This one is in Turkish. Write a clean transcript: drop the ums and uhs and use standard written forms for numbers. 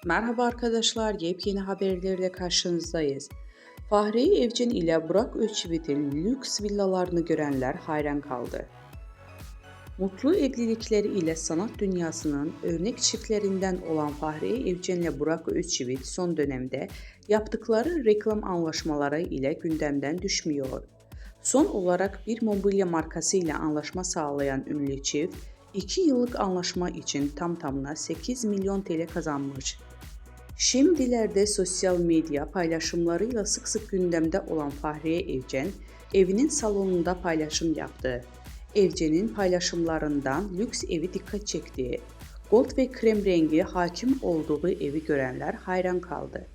Merhaba arkadaşlar, yepyeni haberlerle karşınızdayız. Fahriye Evcen ile Burak Özçivit'in lüks villalarını görenler hayran kaldı. Mutlu evlilikleri ile sanat dünyasının örnek çiftlerinden olan Fahriye Evcen ile Burak Özçivit son dönemde yaptıkları reklam anlaşmaları ile gündemden düşmüyor. Son olarak bir mobilya markası ile anlaşma sağlayan ünlü çift, 2 yıllık anlaşma için tam tamına 8 milyon TL kazanmış. Şimdilerde sosyal medya paylaşımlarıyla sık sık gündemde olan Fahriye Evcen, evinin salonunda paylaşım yaptı. Evcen'in paylaşımlarından lüks evi dikkat çekti. Gold ve krem rengi hakim olduğu evi görenler hayran kaldı.